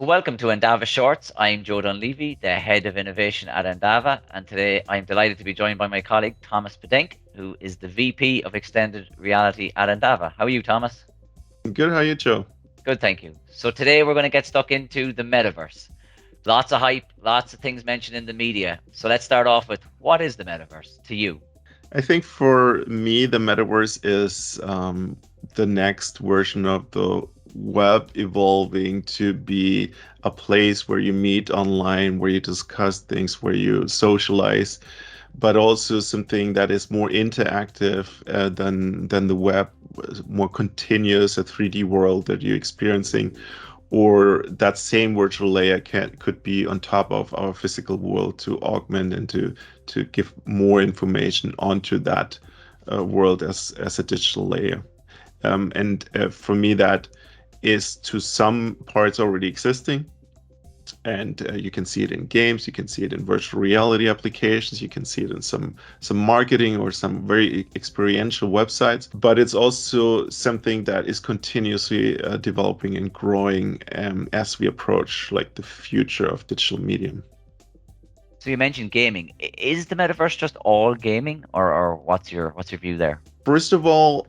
welcome to Endava Shorts. I'm Joe Dunleavy, the Head of Innovation at Endava, and today I'm delighted to be joined by my colleague Tomas Bedenk, who is the VP of Extended Reality at Endava. How are you, Thomas? Good, how are you, Joe? Good, thank you. So today we're going to get stuck into the metaverse. Lots of hype, lots of things mentioned in the media. So let's start off with, what is the metaverse to you? I think for me, the metaverse is the next version of the web evolving to be a place where you meet online, where you discuss things, where you socialize, but also something that is more interactive than the web, more continuous, a 3D world that you're experiencing, or that same virtual layer could be on top of our physical world to augment and to give more information onto that world as a digital layer. And for me, that is to some parts already existing. And you can see it in games, you can see it in virtual reality applications, you can see it in some marketing or some very experiential websites. But it's also something that is continuously developing and growing as we approach like the future of digital medium. So you mentioned gaming. Is the metaverse just all gaming, or what's your view there? First of all,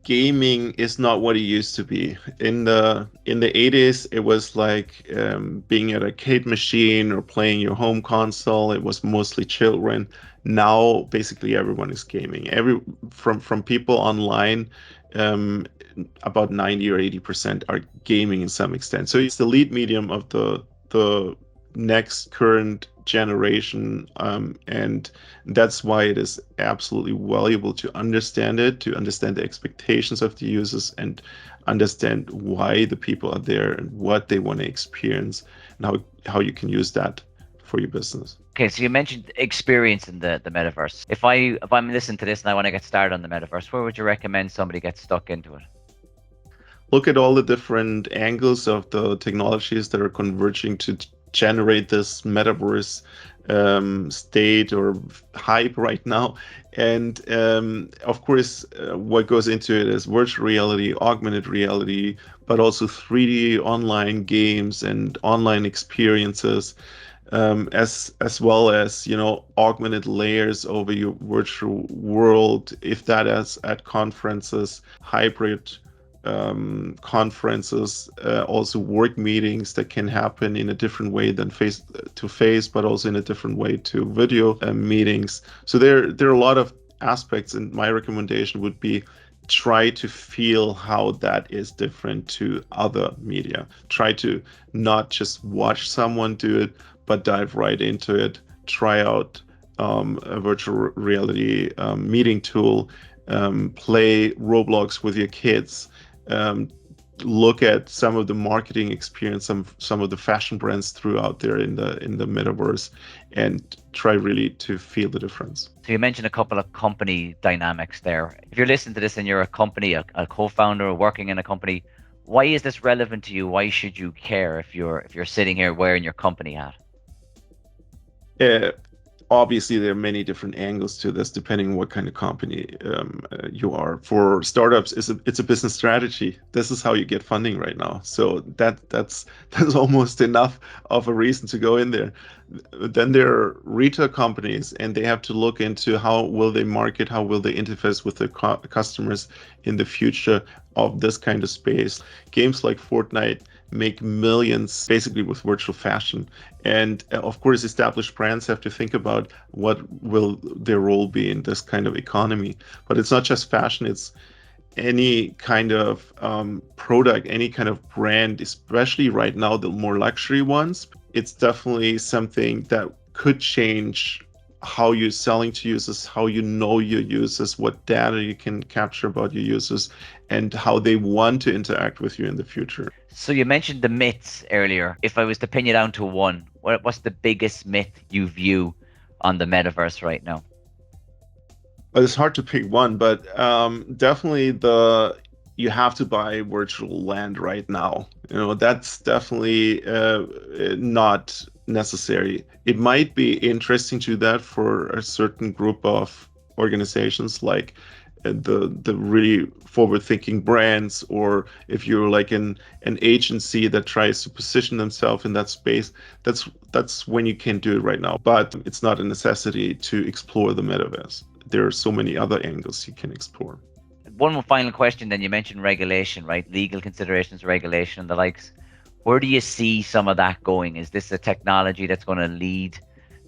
gaming is not what it used to be. In the 80s, it was like being at an arcade machine or playing your home console. It was mostly children. Now, basically, everyone is gaming. From people online, about 90 or 80% are gaming in some extent. So it's the lead medium of the next current generation, and that's why it is absolutely valuable to understand it, to understand the expectations of the users, and understand why the people are there and what they want to experience, and how you can use that for your business. Okay, so you mentioned experience in the metaverse. If I'm listening to this and I want to get started on the metaverse, where would you recommend somebody get stuck into it? Look at all the different angles of the technologies that are converging to generate this metaverse state or hype right now. And of course, what goes into it is virtual reality, augmented reality, but also 3D online games and online experiences, as well as augmented layers over your virtual world. If that is at conferences, hybrid conferences, also work meetings that can happen in a different way than face to face, but also in a different way to video meetings. So there are a lot of aspects, and my recommendation would be try to feel how that is different to other media. Try to not just watch someone do it, but dive right into it. Try out a virtual reality meeting tool. Play Roblox with your kids. um, Look at some of the marketing experience, some of the fashion brands throughout there in the metaverse, and try really to feel the difference. So you mentioned a couple of company dynamics there. If you're listening to this and you're a company, a co-founder working in a company, why is this relevant to you? Why should you care if you're sitting here wearing your company hat? Uh, Obviously, there are many different angles to this, depending on what kind of company you are. For startups, it's a business strategy. This is how you get funding right now. So that's almost enough of a reason to go in there. Then there are retail companies, and they have to look into how will they market, how will they interface with their customers in the future of this kind of space. Games like Fortnite make millions basically with virtual fashion. And of course, established brands have to think about what will their role be in this kind of economy. But it's not just fashion, it's any kind of product, any kind of brand, especially right now, the more luxury ones. It's definitely something that could change how you're selling to users, how you know your users, what data you can capture about your users, and how they want to interact with you in the future. So you mentioned the myths earlier. If I was to pin you down to one, what's the biggest myth you view on the metaverse right now? But it's hard to pick one, but definitely the you have to buy virtual land right now. That's definitely not necessary. It might be interesting to do that for a certain group of organizations, like the really forward-thinking brands, or if you're like an agency that tries to position themselves in that space, that's when you can do it right now. But it's not a necessity to explore the metaverse. There are so many other angles you can explore. One more final question, then. You mentioned regulation, right? Legal considerations, regulation, and the likes. Where do you see some of that going? Is this a technology that's going to lead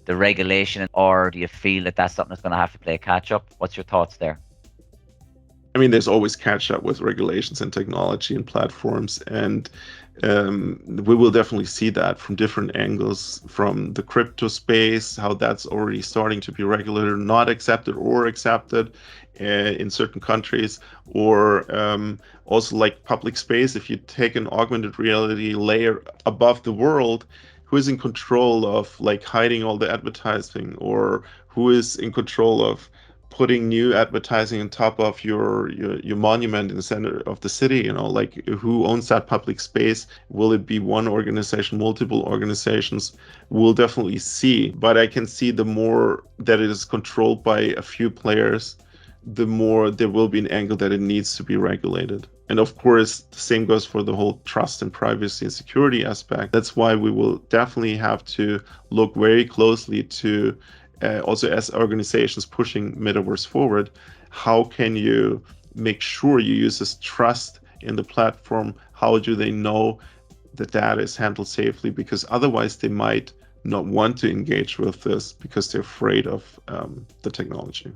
the regulation, or do you feel that that's something that's going to have to play catch up? What's your thoughts there? I mean, there's always catch up with regulations and technology and platforms, and we will definitely see that from different angles, from the crypto space, how that's already starting to be regulated, not accepted or accepted in certain countries, or also like public space. If you take an augmented reality layer above the world, who is in control of like hiding all the advertising, or who is in control of putting new advertising on top of your monument in the center of the city? Like, who owns that public space? Will it be one organization, multiple organizations? We'll definitely see, but I can see the more that it is controlled by a few players, the more there will be an angle that it needs to be regulated. And of course, the same goes for the whole trust and privacy and security aspect. That's why we will definitely have to look very closely to, also as organizations pushing metaverse forward, how can you make sure your users trust in the platform? How do they know the data is handled safely? Because otherwise they might not want to engage with this because they're afraid of the technology.